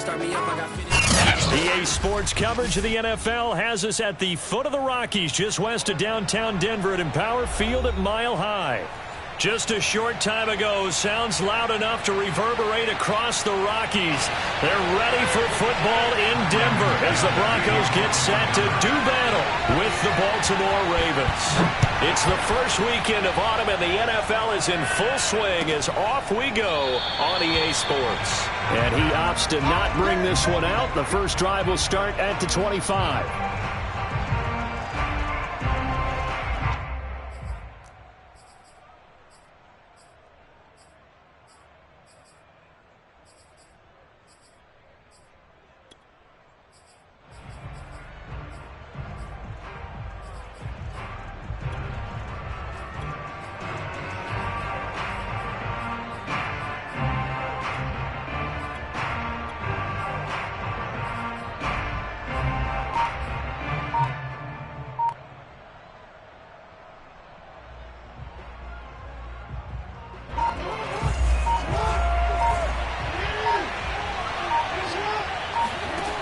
EA Sports coverage of the NFL has us at the foot of the Rockies, just west of downtown Denver at Empower Field at Mile High. Just a short time ago, sounds loud enough to reverberate across the Rockies. They're ready for football in Denver as the Broncos get set to do battle with the Baltimore Ravens. It's the first weekend of autumn, and the NFL is in full swing as off we go on EA Sports. And he opts to not bring this one out. The first drive will start at the 25.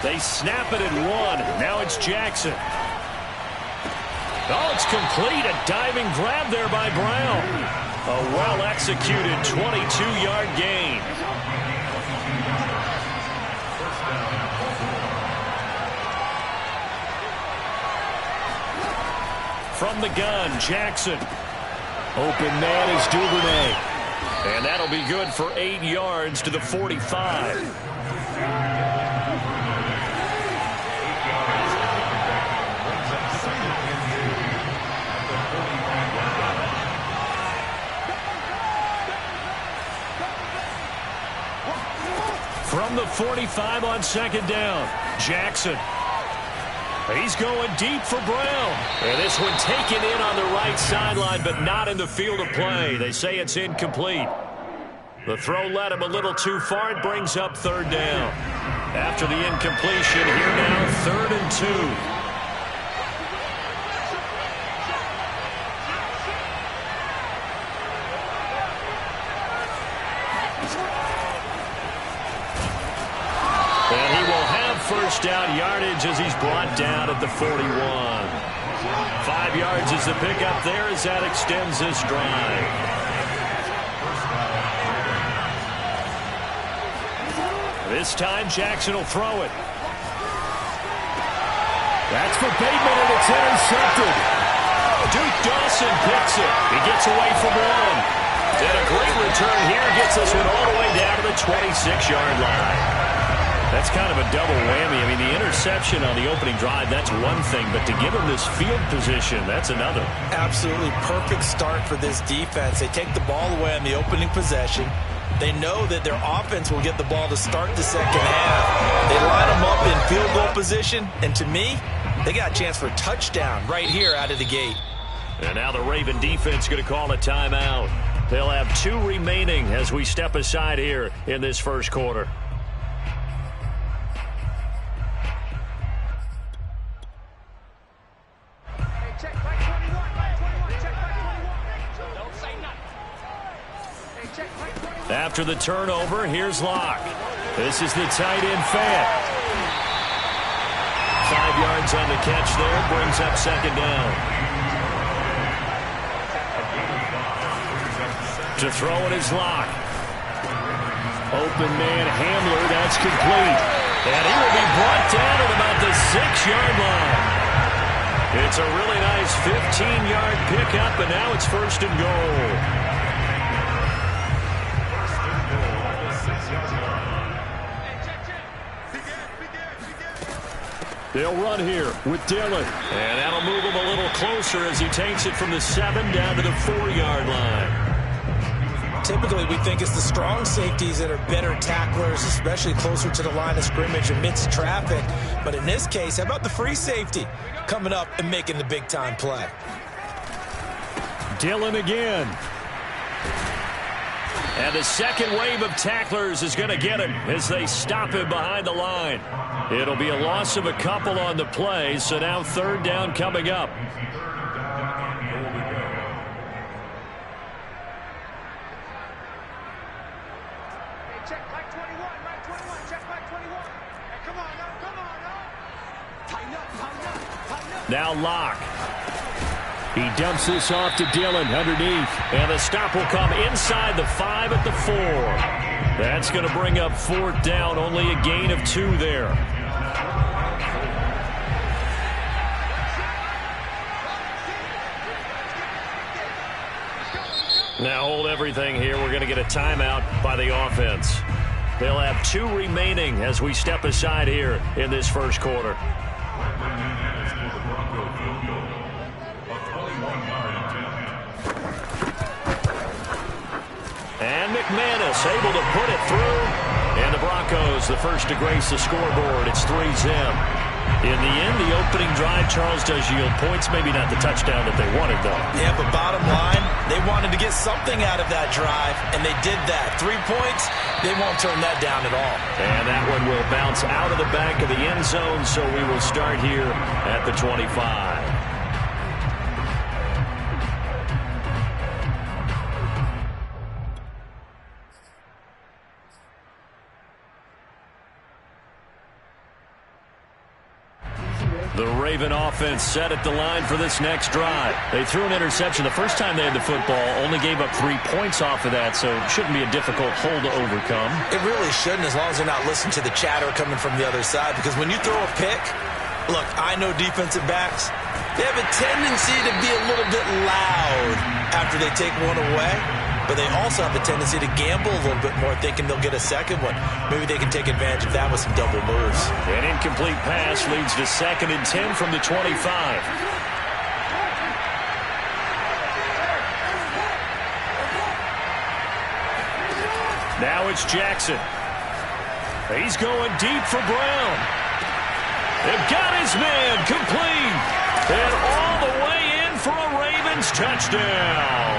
They snap it at one. Now it's Jackson. Oh, it's complete. A diving grab there by Brown. A well-executed 22-yard gain. From the gun, Jackson. Open man is Duvernay. And that'll be good for 8 yards to the 45. From the 45 on second down, Jackson. He's going deep for Brown. And this one taken in on the right sideline, but not in the field of play. They say it's incomplete. The throw led him a little too far. It brings up third down. After the incompletion, here now, 3rd and 2. First down yardage as he's brought down at the 41. 5 yards is the pickup there as that extends this drive. This time Jackson will throw it. That's for Bateman, and it's intercepted. Duke Dawson picks it. He gets away from one. And a great return here gets us one all the way down to the 26-yard line. That's kind of a double whammy. I mean, the interception on the opening drive, that's one thing. But to give him this field position, that's another. Absolutely perfect start for this defense. They take the ball away on the opening possession. They know that their offense will get the ball to start the second half. They line them up in field goal position. And to me, they got a chance for a touchdown right here out of the gate. And now the Raven defense going to call a timeout. They'll have 2 remaining as we step aside here in this first quarter. After the turnover, here's Locke. This is the tight end Fant. 5 yards on the catch there, brings up second down. To throw it is Locke. Open man Hamler, that's complete. And he will be brought down at about the 6-yard line. It's a really nice 15-yard pickup, and now it's 1st and goal. They'll run here with Dillon. And that'll move him a little closer as he takes it from the 7 down to the 4-yard line. Typically, we think it's the strong safeties that are better tacklers, especially closer to the line of scrimmage amidst traffic. But in this case, how about the free safety coming up and making the big-time play? Dillon again. And the second wave of tacklers is going to get him as they stop him behind the line. It'll be a loss of a couple on the play, so now 3rd down coming up. Check back 21, right 21, check back 21. Now Locke. He dumps this off to Dillon underneath. And the stop will come inside the 5 at the 4. That's going to bring up 4th down. Only a gain of 2 there. Now hold everything here. We're going to get a timeout by the offense. They'll have 2 remaining as we step aside here in this first quarter. And McManus able to put it through. And the Broncos, the first to grace the scoreboard. It's 3-zip. In the end, the opening drive, Charles, does yield points. Maybe not the touchdown that they wanted, though. Yeah, but bottom line, they wanted to get something out of that drive, and they did that. 3 points, they won't turn that down at all. And that one will bounce out of the back of the end zone, so we will start here at the 25. The Raven offense set at the line for this next drive. They threw an interception the first time they had the football, only gave up 3 points off of that, so it shouldn't be a difficult hole to overcome. It really shouldn't, as long as they're not listening to the chatter coming from the other side, because when you throw a pick, look, I know defensive backs, they have a tendency to be a little bit loud after they take one away. But they also have a tendency to gamble a little bit more, thinking they'll get a second one. Maybe they can take advantage of that with some double moves. An incomplete pass leads to 2nd and 10 from the 25. Now it's Jackson. He's going deep for Brown. They've got his man complete. And all the way in for a Ravens touchdown.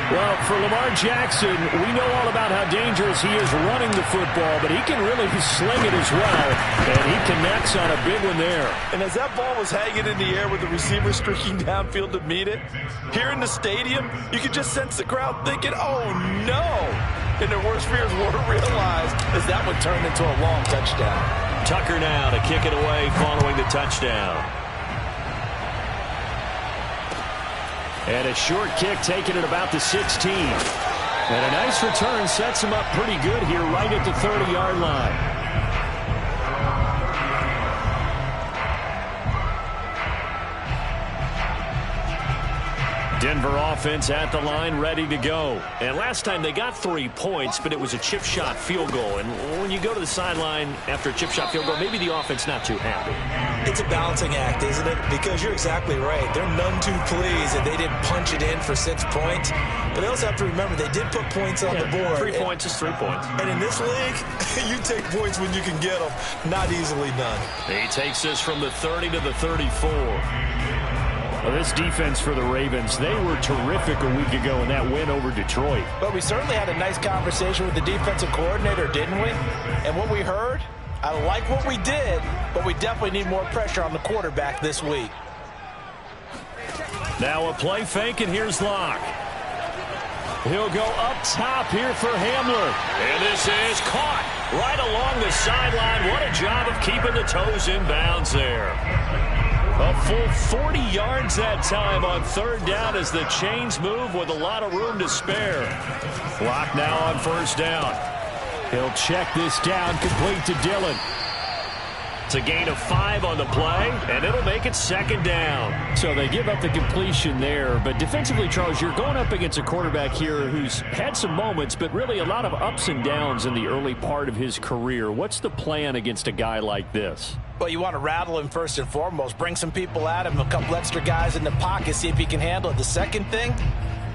Well, for Lamar Jackson, we know all about how dangerous he is running the football, but he can really sling it as well, and he connects on a big one there. And as that ball was hanging in the air with the receiver streaking downfield to meet it, here in the stadium, you could just sense the crowd thinking, oh, no. And their worst fears weren't realized as that one turned into a long touchdown. Tucker now to kick it away following the touchdown. And a short kick taken at about the 16. And a nice return sets him up pretty good here right at the 30-yard line. Denver offense at the line, ready to go. And last time they got 3 points, but it was a chip shot field goal. And when you go to the sideline after a chip shot field goal, maybe the offense not too happy. It's a balancing act, isn't it? Because you're exactly right. They're none too pleased that they didn't punch it in for 6 points. But they also have to remember they did put points on the board. 3 points is 3 points. And in this league, you take points when you can get them. Not easily done. He takes this from the 30 to the 34. Well, this defense for the Ravens, they were terrific a week ago in that win over Detroit. But we certainly had a nice conversation with the defensive coordinator, didn't we? And what we heard, I like what we did, but we definitely need more pressure on the quarterback this week. Now a play fake, and here's Locke. He'll go up top here for Hamler. And this is caught right along the sideline. What a job of keeping the toes in bounds there. A full 40 yards that time on 3rd down as the chains move with a lot of room to spare. Locke now on 1st down. He'll check this down, complete to Dillon. It's a gain of 5 on the play, and it'll make it 2nd down. So they give up the completion there. But defensively, Charles, you're going up against a quarterback here who's had some moments, but really a lot of ups and downs in the early part of his career. What's the plan against a guy like this? Well, you want to rattle him first and foremost. Bring some people at him, a couple extra guys in the pocket, see if he can handle it. The second thing,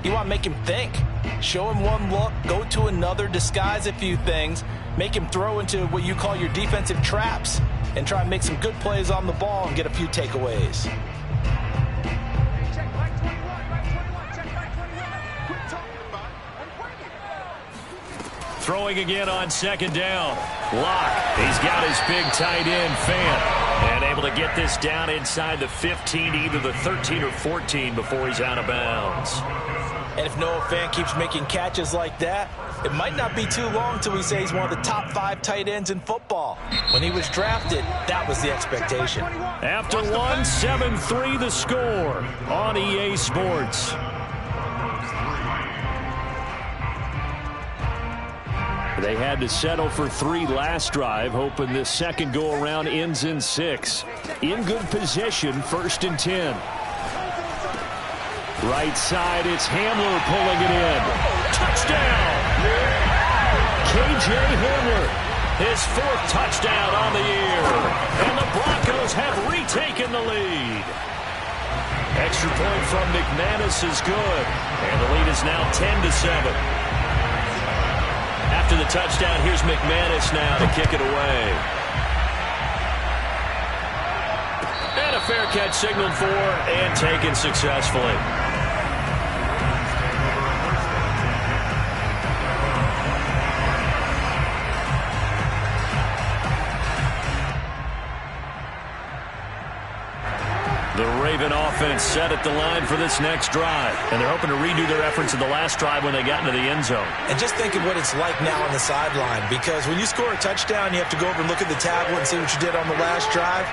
you want to make him think. Show him one look, go to another, disguise a few things, make him throw into what you call your defensive traps, and try and make some good plays on the ball and get a few takeaways. Throwing again on 2nd down. Locke, he's got his big tight end, Fant, and able to get this down inside the 15, either the 13 or 14 before he's out of bounds. And if Noah Fant keeps making catches like that, it might not be too long till we say he's one of the top 5 tight ends in football. When he was drafted, that was the expectation. After 7-3 the score on EA Sports. They had to settle for 3 last drive, hoping this second go-around ends in 6. In good position, 1st and 10. Right side, it's Hamler pulling it in. Touchdown! KJ Hamler, his 4th touchdown on the year. And the Broncos have retaken the lead. Extra point from McManus is good. And the lead is now 10-7. After the touchdown, here's McManus now to kick it away. And a fair catch signaled for and taken successfully. The Raven offense set at the line for this next drive. And they're hoping to redo their efforts in the last drive when they got into the end zone. And just think of what it's like now on the sideline. Because when you score a touchdown, you have to go over and look at the tablet and see what you did on the last drive.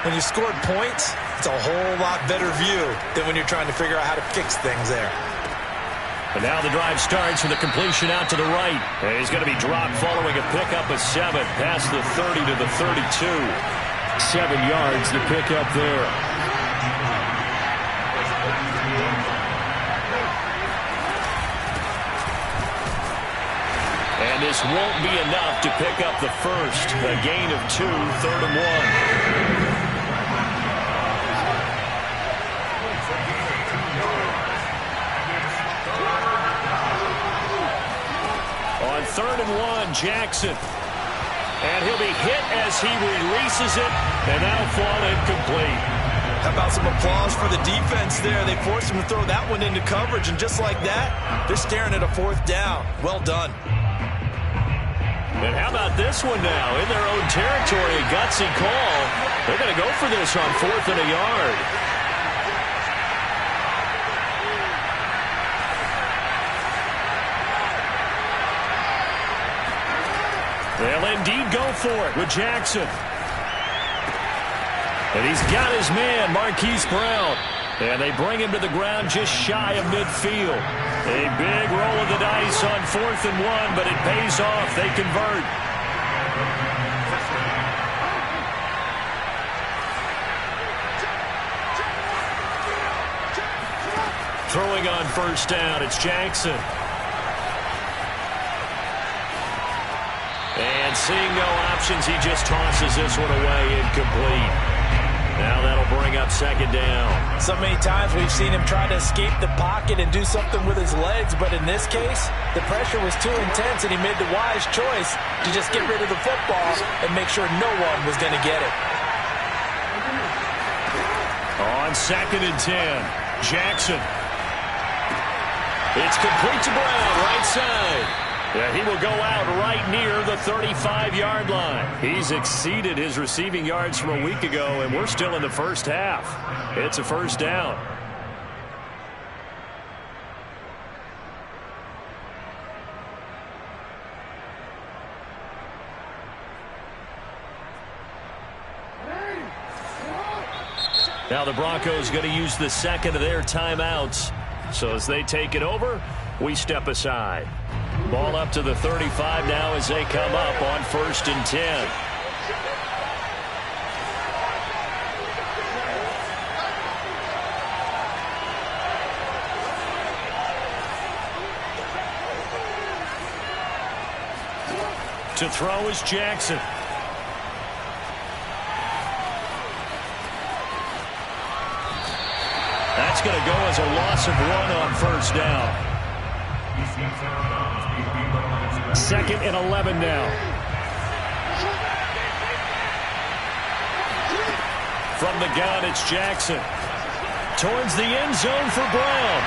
When you scored points, it's a whole lot better view than when you're trying to figure out how to fix things there. And now the drive starts with a completion out to the right. And he's going to be dropped following a pickup of 7 past the 30 to the 32. 7 yards to pick up there. And this won't be enough to pick up the first. A gain of 2, 3rd and 1. On 3rd and 1, Jackson. And he'll be hit as he releases it, and that'll fall incomplete. How about some applause for the defense there? They forced him to throw that one into coverage, and just like that, they're staring at a 4th down. Well done. And how about this one now? In their own territory, a gutsy call. They're going to go for this on 4th and a yard. They'll indeed go for it with Jackson. And he's got his man, Marquise Brown. And they bring him to the ground just shy of midfield. A big roll of the dice on 4th and 1, but it pays off. They convert. Throwing on 1st down, it's Jackson. And seeing no options, he just tosses this one away incomplete. Now that'll bring up 2nd down. So many times we've seen him try to escape the pocket and do something with his legs, but in this case, the pressure was too intense and he made the wise choice to just get rid of the football and make sure no one was going to get it. On 2nd and 10, Jackson. It's complete to Brown, right side. Yeah, he will go out right near the 35-yard line. He's exceeded his receiving yards from a week ago, and we're still in the first half. It's a 1st down. Now the Broncos going to use the 2nd of their timeouts. So as they take it over, we step aside. Ball up to the 35 now as they come up on 1st and 10. To throw is Jackson. That's going to go as a loss of 1 on 1st down. 2nd and 11 now. From the gun, it's Jackson. Towards the end zone for Brown.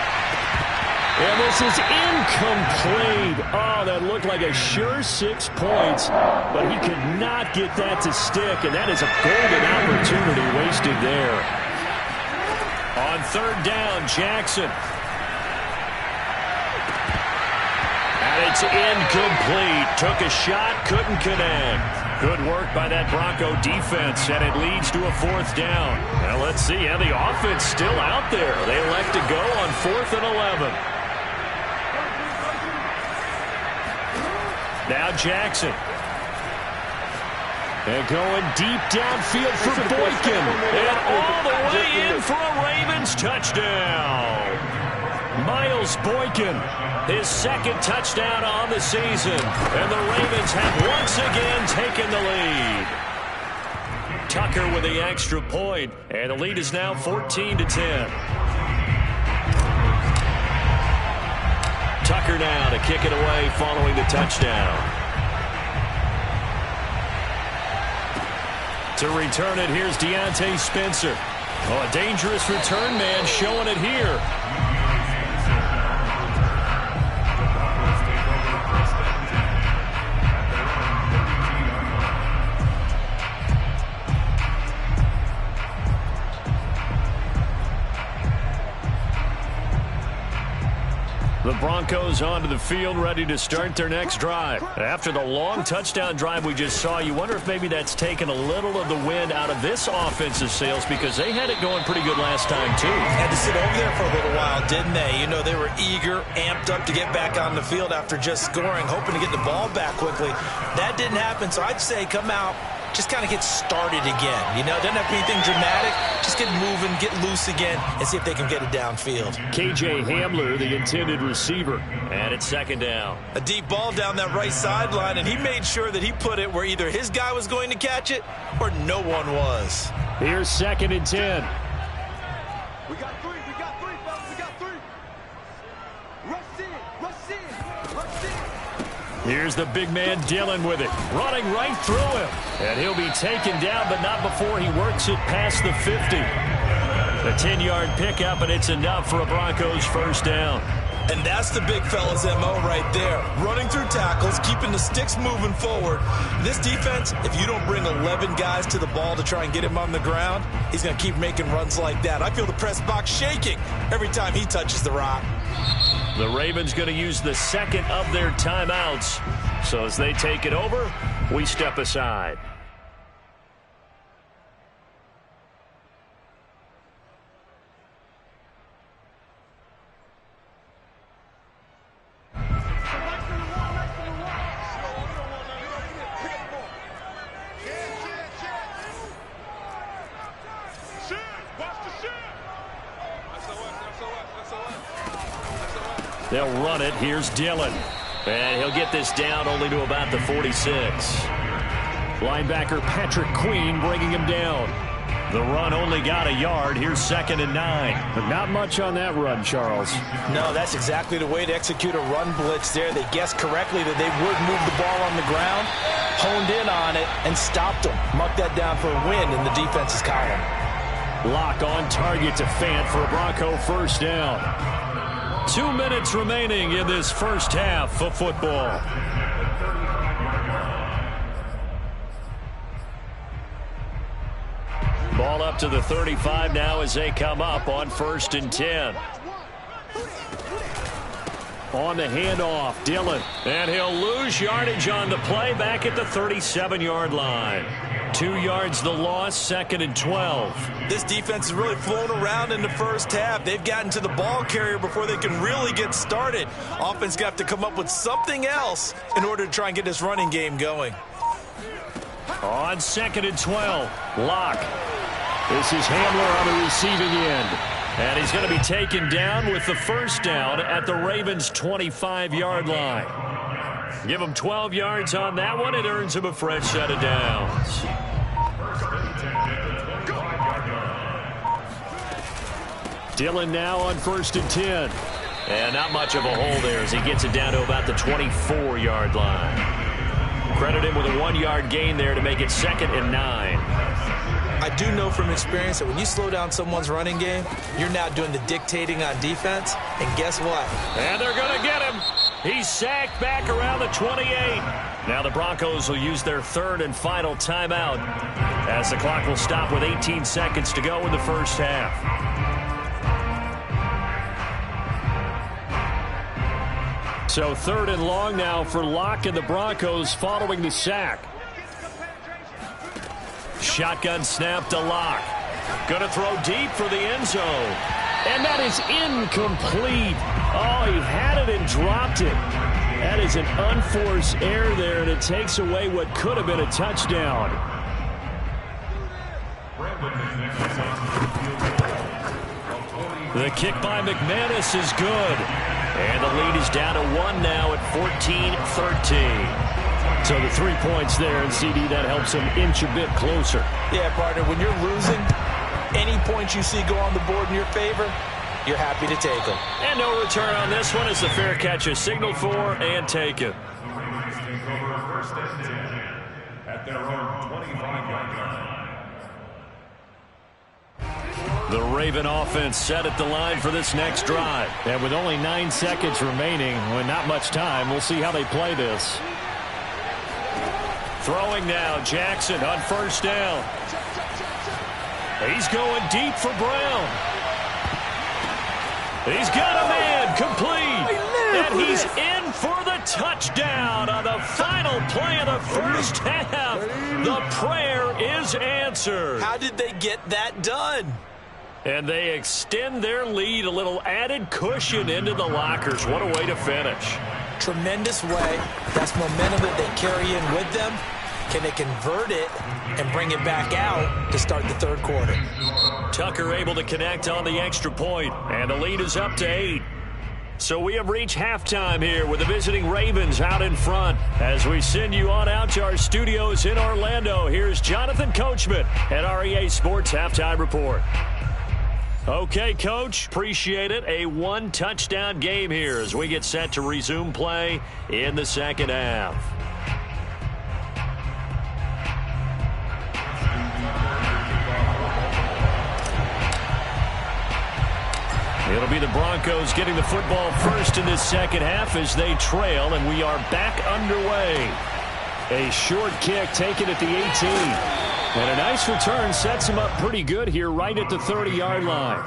And this is incomplete. Oh, that looked like a sure 6 points, but he could not get that to stick, and that is a golden opportunity wasted there. On 3rd down, Jackson. And it's incomplete. Took a shot, couldn't connect. Good work by that Bronco defense, and it leads to a 4th down. Now let's see, and the offense still out there. They elect to go on 4th and 11. Now Jackson. And going deep downfield for Boykin. And all the way in for a Ravens touchdown. Miles Boykin, his 2nd touchdown on the season. And the Ravens have once again taken the lead. Tucker with the extra point, and the lead is now 14-10. Tucker now to kick it away following the touchdown. To return it, here's Deontay Spencer. Oh, a dangerous return man showing it here. The Broncos onto the field, ready to start their next drive. After the long touchdown drive we just saw, you wonder if maybe that's taken a little of the wind out of this offensive sails, because they had it going pretty good last time, too. Had to sit over there for a little while, didn't they? You know, they were eager, amped up to get back on the field after just scoring, hoping to get the ball back quickly. That didn't happen, so I'd say come out, just kind of get started again. You know, doesn't have to be anything dramatic. Just get moving, get loose again, and see if they can get it downfield. KJ Hamler, the intended receiver, and it's 2nd down. A deep ball down that right sideline, and he made sure that he put it where either his guy was going to catch it or no one was. Here's 2nd and 10. We got 3, fellas, we got 3. Rush in, rush in. Here's the big man Dillon with it, running right through him. And he'll be taken down, but not before he works it past the 50. A 10-yard pickup, and it's enough for a Broncos 1st down. And that's the big fella's MO right there. Running through tackles, keeping the sticks moving forward. This defense, if you don't bring 11 guys to the ball to try and get him on the ground, he's going to keep making runs like that. I feel the press box shaking every time he touches the rock. The Ravens going to use the 2nd of their timeouts. So as they take it over, we step aside. They'll run it. Here's Dillon. And he'll get this down only to about the 46. Linebacker Patrick Queen bringing him down. The run only got a yard. Here's 2nd and 9. But not much on that run, Charles. No, that's exactly the way to execute a run blitz there. They guessed correctly that they would move the ball on the ground, honed in on it, and stopped them. Mucked that down for a win in the defense's column. Lock on target to Fant for a Bronco 1st down. 2 minutes remaining in this first half of football. Ball up to the 35 now as they come up on 1st and 10. On the handoff, Dillon. And he'll lose yardage on the play back at the 37-yard line. 2 yards the loss, 2nd and 12. This defense has really flown around in the first half. They've gotten to the ball carrier before they can really get started. Offense got to come up with something else in order to try and get this running game going. On 2nd and 12, Locke. This is Hamler on the receiving end. And he's going to be taken down with the 1st down at the Ravens' 25-yard line. Give him 12 yards on that one. It earns him a fresh set of downs. Dillon now on 1st and 10. And not much of a hole there as he gets it down to about the 24-yard line. Credit him with a 1-yard gain there to make it 2nd and 9. I do know from experience that when you slow down someone's running game, you're now doing the dictating on defense. And guess what? And they're going to get him. He's sacked back around the 28. Now the Broncos will use their 3rd and final timeout as the clock will stop with 18 seconds to go in the first half. So 3rd and long now for Locke and the Broncos following the sack. Shotgun snap to Locke. Going to throw deep for the end zone. And that is incomplete. Oh, he had it and dropped it. That is an unforced error there, and it takes away what could have been a touchdown. The kick by McManus is good. And the lead is down to 1 now at 14-13. So the 3 points there, and CD, that helps them inch a bit closer. Yeah, partner, when you're losing, any points you see go on the board in your favor, you're happy to take them. And no return on this one as the fair catch is signaled for and taken. At their own 25-yard line. The Raven offense set at the line for this next drive. And with only 9 seconds remaining, with not much time, we'll see how they play this. Throwing now, Jackson on 1st down. He's going deep for Brown. He's got a man, complete. And he's in for the touchdown on the final play of the first half. The prayer is answered. How did they get that done? And they extend their lead, a little added cushion into the lockers. What a way to finish. Tremendous way. That's momentum that they carry in with them. Can they convert it and bring it back out to start the 3rd quarter? Tucker able to connect on the extra point, and the lead is up to 8. So we have reached halftime here with the visiting Ravens out in front. As we send you on out to our studios in Orlando, here's Jonathan Coachman at REA Sports Halftime Report. Okay, Coach, appreciate it. A 1-touchdown game here as we get set to resume play in the second half. It'll be the Broncos getting the football first in this second half as they trail, and we are back underway. A short kick taken at the 18. And a nice return sets him up pretty good here right at the 30-yard line.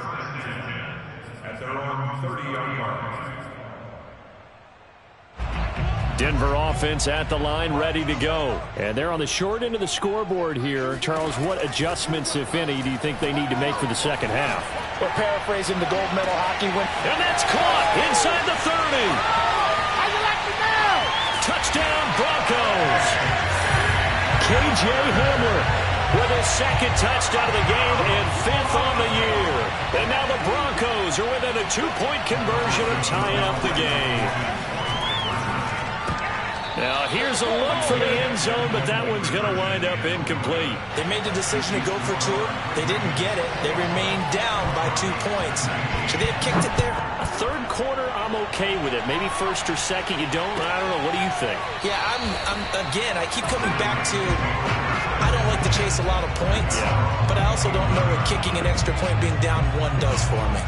At their own 30-yard line. Denver offense at the line, ready to go. And they're on the short end of the scoreboard here. Charles, what adjustments, if any, do you think they need to make for the second half? We're paraphrasing the gold medal hockey win. And that's caught inside the 30. How you like me now? Touchdown, Broncos. K.J. Hamler with his 2nd touchdown of the game and 5th on the year. And now the Broncos are within a 2-point conversion of tying up the game. Now, here's a look for the end zone, but that one's going to wind up incomplete. They made the decision to go for 2. They didn't get it. They remained down by 2 points. Should they have kicked it there? A 3rd quarter, I'm okay with it. Maybe 1st or 2nd, you don't. I don't know. What do you think? Yeah, again, I keep coming back to I don't like to chase a lot of points, but I also don't know what kicking an extra point being down 1 does for me.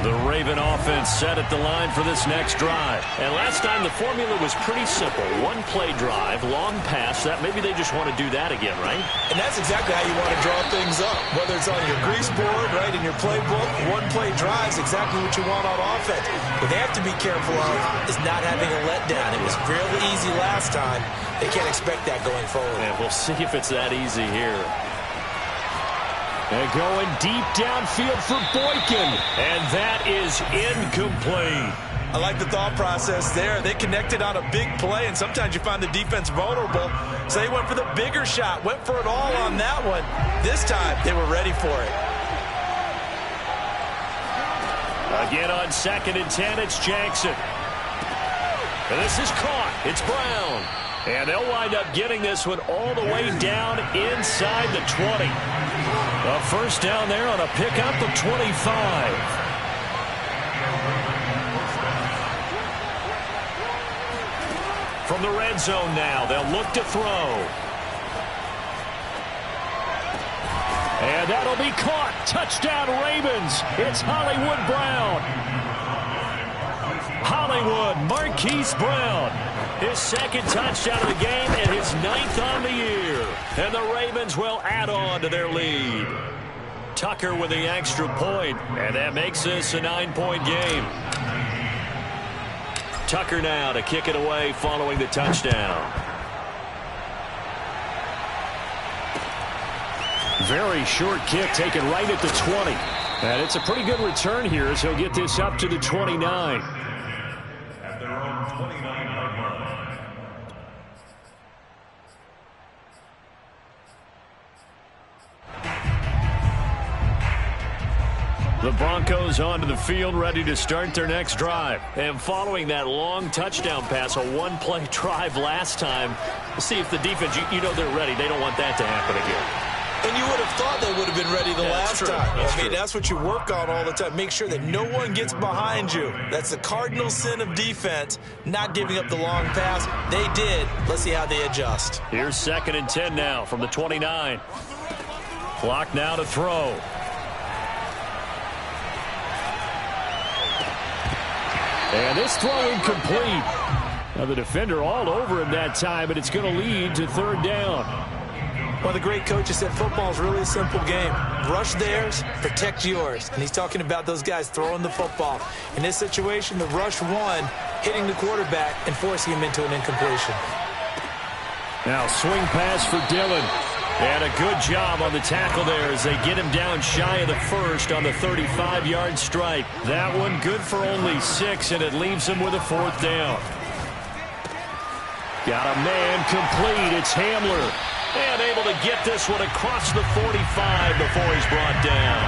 The Raven offense set at the line for this next drive. And last time the formula was pretty simple. 1-play drive, long pass. That maybe they just want to do that again, right? And that's exactly how you want to draw things up. Whether it's on your grease board, right, in your playbook, 1-play drive is exactly what you want on offense. What they have to be careful of is not having a letdown. It was real easy last time. They can't expect that going forward. And we'll see if it's that easy here. And going deep downfield for Boykin. And that is incomplete. I like the thought process there. They connected on a big play, and sometimes you find the defense vulnerable. So they went for the bigger shot, went for it all on that one. This time, they were ready for it. Again on 2nd and 10, it's Jackson. And this is caught. It's Brown. And they'll wind up getting this one all the way down inside the 20. A 1st down there on a pickup of 25. From the red zone now, they'll look to throw. And that'll be caught. Touchdown, Ravens. It's Hollywood Brown. Hollywood, Marquise Brown. His 2nd touchdown of the game and his 9th on the year. And the Ravens will add on to their lead. Tucker with the extra point, and that makes this a 9-point game. Tucker now to kick it away following the touchdown. Very short kick taken right at the 20. And it's a pretty good return here as he'll get this up to the 29. At their own 29-yard line. The Broncos onto the field, ready to start their next drive. And following that long touchdown pass, a one-play drive last time, see if the defense, you know they're ready. They don't want that to happen again. And you would have thought they would have been ready the last time. That's what you work on all the time. Make sure that no one gets behind you. That's the cardinal sin of defense, not giving up the long pass. They did. Let's see how they adjust. Here's 2nd and 10 now from the 29. Clock now to throw. And this throw incomplete. Now the defender all over him that time, but it's going to lead to 3rd down. One of the great coaches said football is really a simple game. Rush theirs, protect yours. And he's talking about those guys throwing the football. In this situation, the rush one, hitting the quarterback and forcing him into an incompletion. Now swing pass for Dillon. And a good job on the tackle there as they get him down shy of the first on the 35-yard strike. That one good for only 6, and it leaves him with a 4th down. Got a man complete. It's Hamler. And able to get this one across the 45 before he's brought down.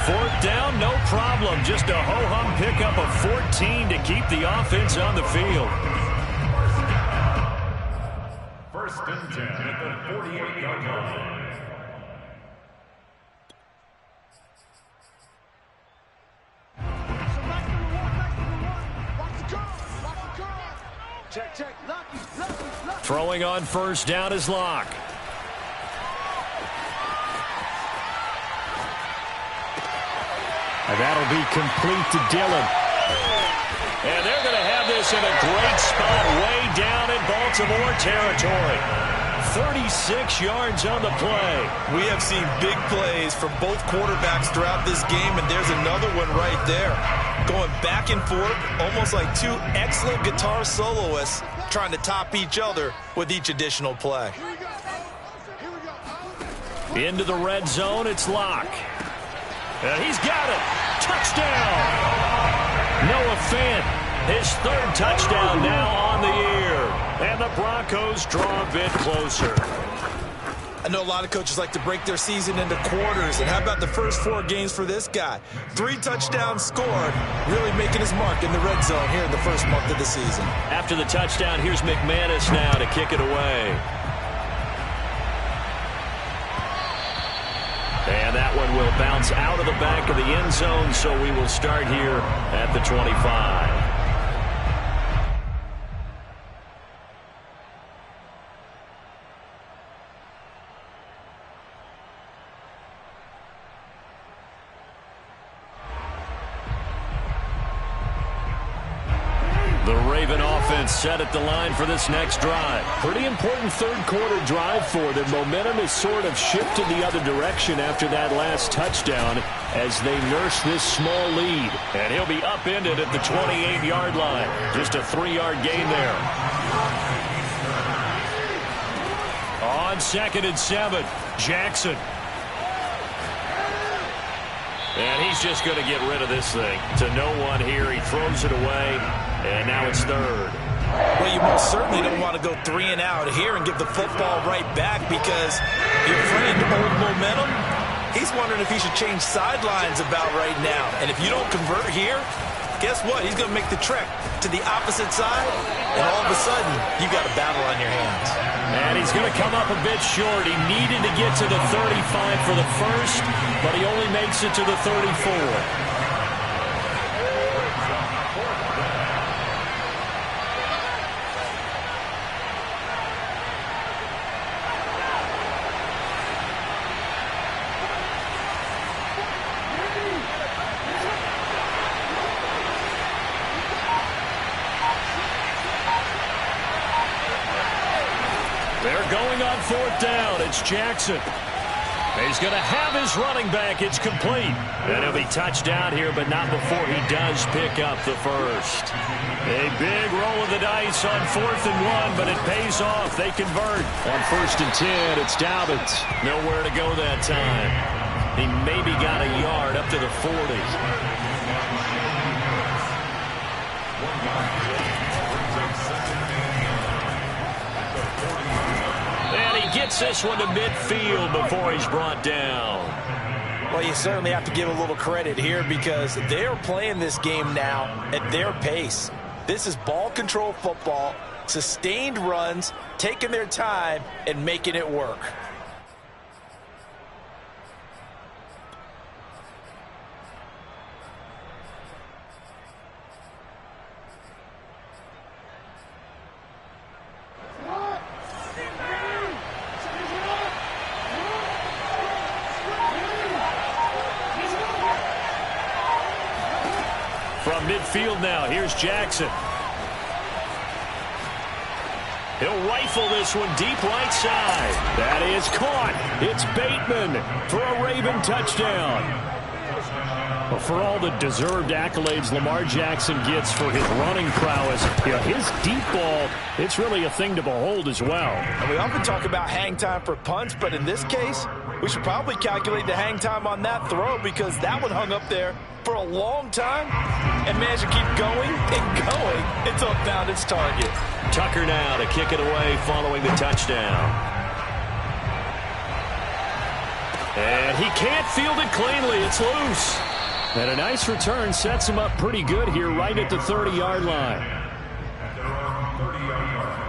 4th down, no problem. Just a ho-hum pickup of 14 to keep the offense on the field. 1st and 10 at the 48-yard line. Throwing on 1st down is Locke. And that'll be complete to Dillon. And they're going to have this in a great spot way down in Baltimore territory. 36 yards on the play. We have seen big plays from both quarterbacks throughout this game, and there's another one right there. Going back and forth, almost like two excellent guitar soloists trying to top each other with each additional play. Into the red zone, it's Locke. And he's got it. Touchdown. Noah Fant, his 3rd touchdown now on the year. And the Broncos draw a bit closer. I know a lot of coaches like to break their season into quarters. And how about the first 4 games for this guy? 3 touchdowns scored, really making his mark in the red zone here in the first month of the season. After the touchdown, here's McManus now to kick it away. And that one will bounce out of the back of the end zone, so we will start here at the 25. The Raven offense set at the line for this next drive. Pretty important 3rd quarter drive for them. Momentum has sort of shifted the other direction after that last touchdown as they nurse this small lead. And he'll be upended at the 28-yard line. Just a 3-yard gain there. On 2nd and 7, Jackson. And he's just going to get rid of this thing to no one here. He throws it away. And now it's 3rd. Well, you most certainly don't want to go 3 and out here and give the football right back because your friend, Old Momentum, he's wondering if he should change sidelines about right now. And if you don't convert here, guess what? He's going to make the trek to the opposite side, and all of a sudden, you got a battle on your hands. And he's going to come up a bit short. He needed to get to the 35 for the first, but he only makes it to the 34. They're going on 4th down. It's Jackson. He's going to have his running back. It's complete. And he'll be touched down here, but not before he does pick up the first. A big roll of the dice on 4th and 1, but it pays off. They convert. On 1st and 10, it's Dobbins. Nowhere to go that time. He maybe got a yard up to the 40. And he gets this one to midfield before he's brought down. Well, you certainly have to give a little credit here because they're playing this game now at their pace. This is ball control football, sustained runs, taking their time and making it work. From midfield now, here's Jackson. He'll rifle this one deep right side. That is caught. It's Bateman for a Raven touchdown. Well, for all the deserved accolades Lamar Jackson gets for his running prowess, his deep ball, it's really a thing to behold as well. And we often talk about hang time for punts, but in this case, we should probably calculate the hang time on that throw because that one hung up there for a long time and managed to keep going and going until it found its target. Tucker now to kick it away following the touchdown. And he can't field it cleanly. It's loose. And a nice return sets him up pretty good here right at the 30-yard line. At their own 30-yard line.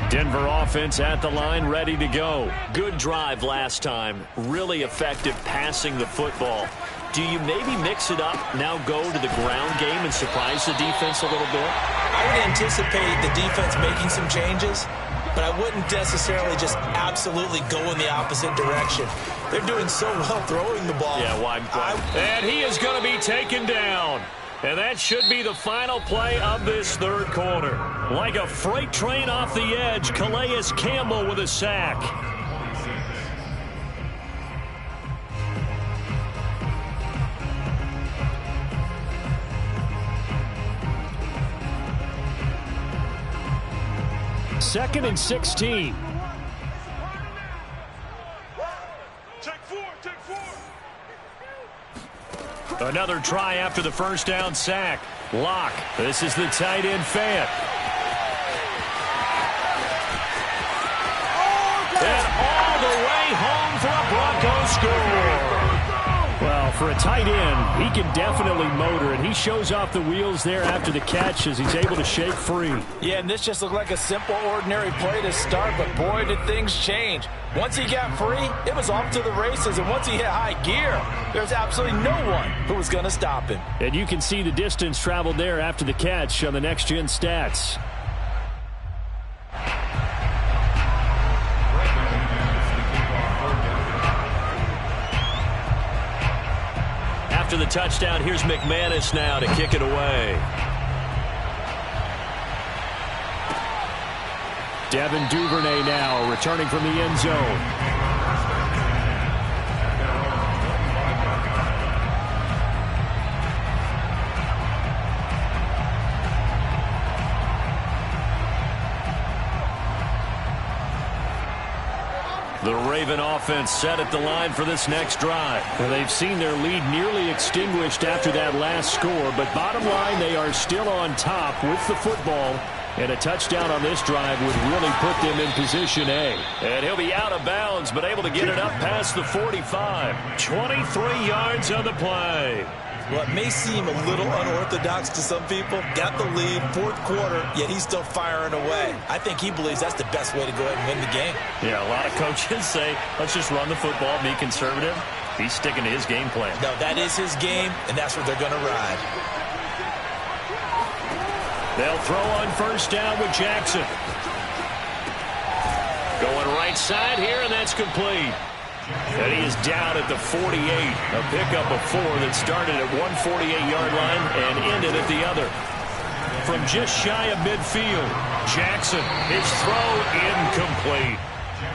Denver offense at the line, ready to go. Good drive last time. Really effective passing the football. Do you maybe mix it up, now go to the ground game and surprise the defense a little bit? I would anticipate the defense making some changes, but I wouldn't necessarily just absolutely go in the opposite direction. They're doing so well throwing the ball. Yeah, wide. And he is going to be taken down. And that should be the final play of this third quarter. Like a freight train off the edge, Calais Campbell with a sack. Second and 16. Another try after the first down sack. Locke. This is the tight end Fant. And all the way home for a Broncos score. Well, for a tight end, he can definitely motor, and he shows off the wheels there after the catch as he's able to shake free. Yeah, and this just looked like a simple, ordinary play to start, but boy, did things change. Once he got free, it was off to the races, and once he hit high gear, there's absolutely no one who was going to stop him. And you can see the distance traveled there after the catch on the next-gen stats. After the touchdown, here's McManus now to kick it away. Devin Duvernay now returning from the end zone. The Raven offense set at the line for this next drive. Well, they've seen their lead nearly extinguished after that last score, but bottom line, they are still on top with the football, and a touchdown on this drive would really put them in position A. And he'll be out of bounds, but able to get it up past the 45. 23 yards on the play. Well, it may seem a little unorthodox to some people. Got the lead, fourth quarter, yet he's still firing away. I think he believes that's the best way to go ahead and win the game. Yeah, a lot of coaches say, let's just run the football, be conservative. He's sticking to his game plan. No, that is his game, and that's what they're going to ride. They'll throw on first down with Jackson. Going right side here, and that's complete. And he is down at the 48. A pickup of 4 that started at one 48-yard line and ended at the other. from just shy of midfield. Jackson, his throw incomplete.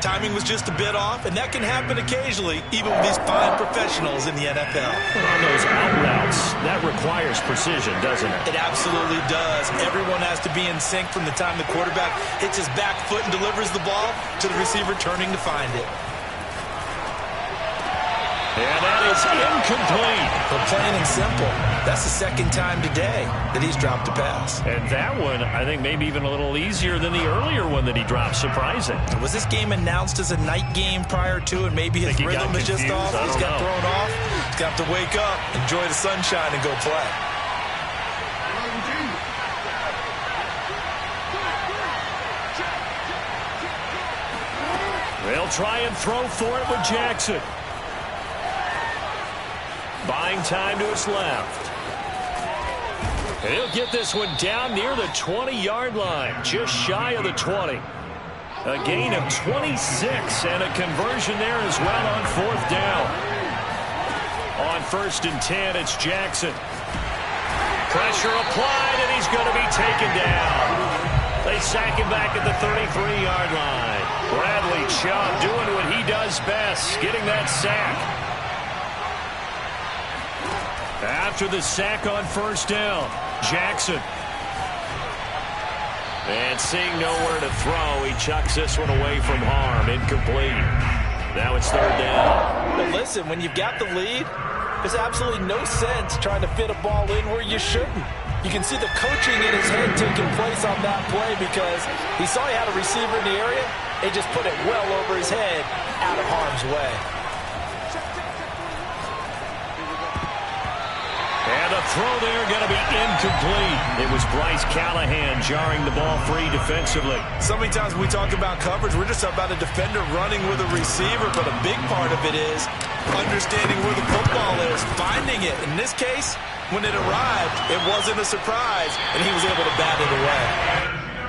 Timing was just a bit off, and that can happen occasionally, even with these fine professionals in the NFL. On those out routes, that requires precision, doesn't it? It absolutely does. Everyone has to be in sync from the time the quarterback hits his back foot and delivers the ball to the receiver turning to find it. And that is incomplete. But plain and simple, that's the second time today that he's dropped a pass. And that one, I think, maybe even a little easier than the earlier one that he dropped. Surprising. Was this game announced as a night game prior to, and maybe his rhythm is just off? He's got thrown off. He's got to wake up, enjoy the sunshine, and go play. They'll try and throw for it with Jackson. Buying time to his left. He'll get this one down near the 20-yard line, just shy of the 20. A gain of 26 and a conversion there as well on fourth down. On 1st and 10, it's Jackson. Pressure applied, and he's going to be taken down. They sack him back at the 33-yard line. Bradley Chubb doing what he does best, getting that sack. After the sack on 1st down, Jackson. And seeing nowhere to throw, he chucks this one away from harm. Incomplete. Now it's 3rd down. But listen, when you've got the lead, there's absolutely no sense trying to fit a ball in where you shouldn't. You can see the coaching in his head taking place on that play because he saw he had a receiver in the area and just put it well over his head out of harm's way. And the throw there going to be incomplete. It was Bryce Callahan jarring the ball free defensively. So many times when we talk about coverage, we're just about a defender running with a receiver, but a big part of it is understanding where the football is, finding it. In this case, when it arrived, it wasn't a surprise, and he was able to bat it away.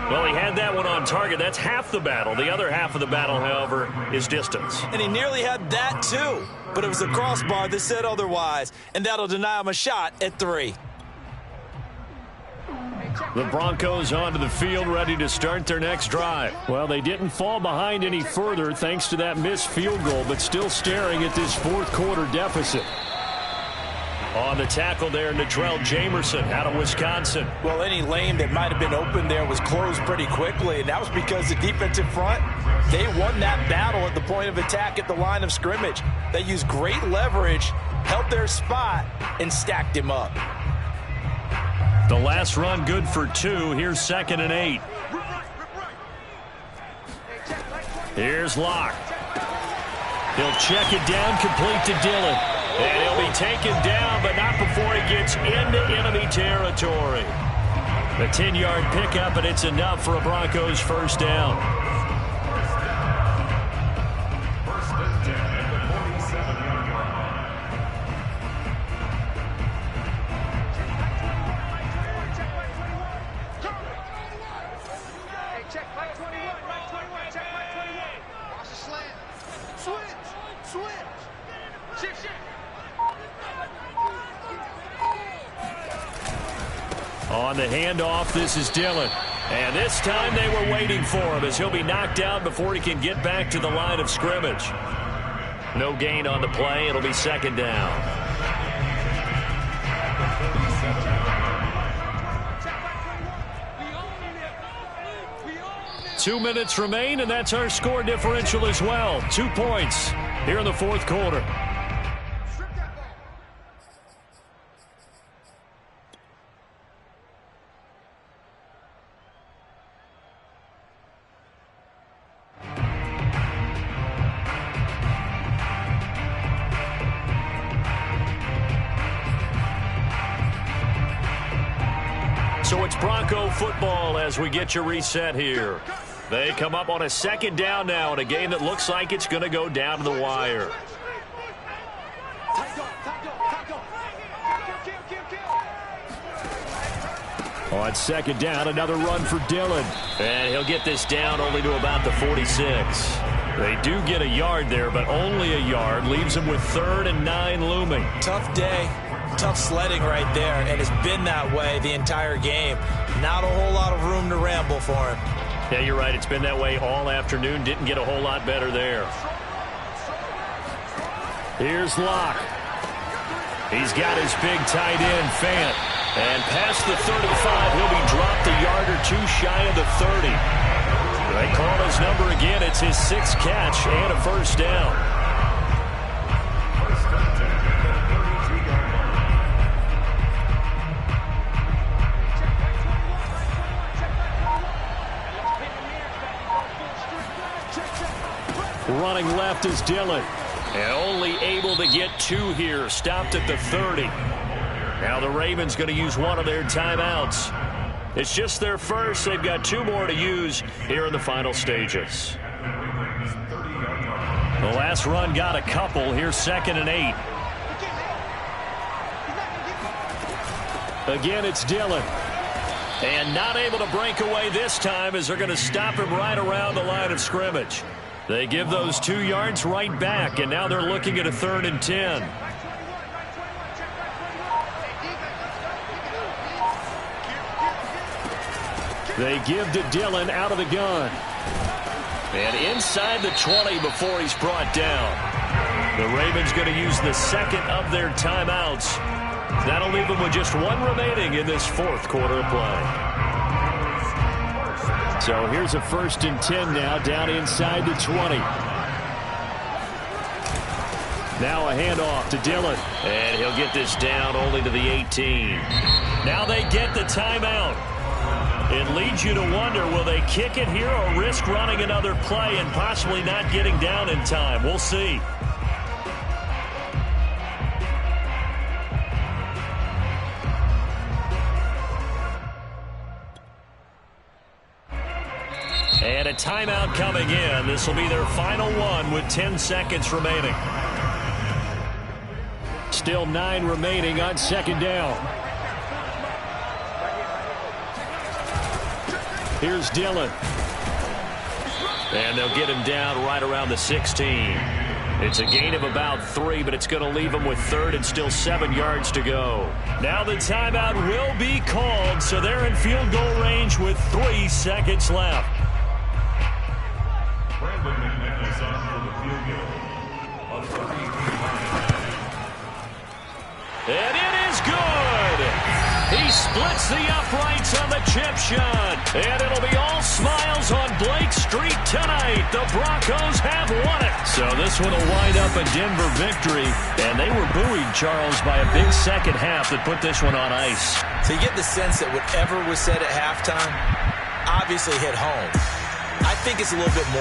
Well, he had that one on target. That's half the battle. The other half of the battle, however, is distance. And he nearly had that, too. But it was a crossbar that said otherwise, and that'll deny him a shot at 3. The Broncos onto the field, ready to start their next drive. Well, they didn't fall behind any further thanks to that missed field goal, but still staring at this 4th quarter deficit. On the tackle there, Natrell Jamerson out of Wisconsin. Well, any lane that might have been open there was closed pretty quickly, and that was because the defensive front, they won that battle at the point of attack at the line of scrimmage. They used great leverage, held their spot, and stacked him up. The last run good for 2. Here's 2nd and 8. Here's Locke. He'll check it down, complete to Dillon. And he'll be taken down, but not before he gets into enemy territory. The 10-yard pickup, and it's enough for a Broncos 1st down. 1st and 10 at the 47-yard line. Hey, check back 21, right 21, check back 21. Watch the slant. Switch. Shift. On the handoff, this is Dillon. And this time they were waiting for him as he'll be knocked down before he can get back to the line of scrimmage. No gain on the play. It'll be 2nd down. 2 minutes remain, and that's our score differential as well. 2 points here in the 4th quarter. So it's Bronco football as we get you reset here. They come up on a 2nd down now in a game that looks like it's going to go down to the wire. On 2nd down, another run for Dillon. And he'll get this down only to about the 46. They do get a yard there, but only a yard. Leaves them with 3rd and 9 looming. Tough day, tough sledding right there, and it's been that way the entire game. Not a whole lot of room to ramble for him. Yeah, you're right. It's been that way all afternoon. Didn't get a whole lot better there. Here's Locke. He's got his big tight end, Fant. And past the 35, he'll be dropped a yard or two shy of the 30. They call his number again. It's his 6th catch and a first down. Running left is Dillon. And only able to get 2 here. Stopped at the 30. Now the Ravens going to use one of their timeouts. It's just their first. They've got 2 more to use here in the final stages. The last run got a couple. Here's 2nd and 8. Again, it's Dillon. And not able to break away this time as they're going to stop him right around the line of scrimmage. They give those 2 yards right back, and now they're looking at a 3rd and 10. They give to Dillon out of the gun. And inside the 20 before he's brought down. The Ravens going to use the 2nd of their timeouts. That'll leave them with just 1 remaining in this 4th quarter of play. So here's a 1st and 10 now, down inside the 20. Now a handoff to Dillon. And he'll get this down only to the 18. Now they get the timeout. It leads you to wonder, will they kick it here or risk running another play and possibly not getting down in time? We'll see. And a timeout coming in. This will be their final one with 10 seconds remaining. Still 9 remaining on 2nd down. Here's Dillon. And they'll get him down right around the 16. It's a gain of about 3, but it's going to leave him with 3rd and still 7 yards to go. Now the timeout will be called, so they're in field goal range with 3 seconds left. Brandon McMillan is on for the field goal of 30. And it is good. He splits the uprights on the chip shot. And it'll be all smiles on Blake Street tonight. The Broncos have won it. So this one will wind up a Denver victory. And they were buoyed, Charles, by a big second half that put this one on ice. So you get the sense that whatever was said at halftime obviously hit home. I think it's a little bit more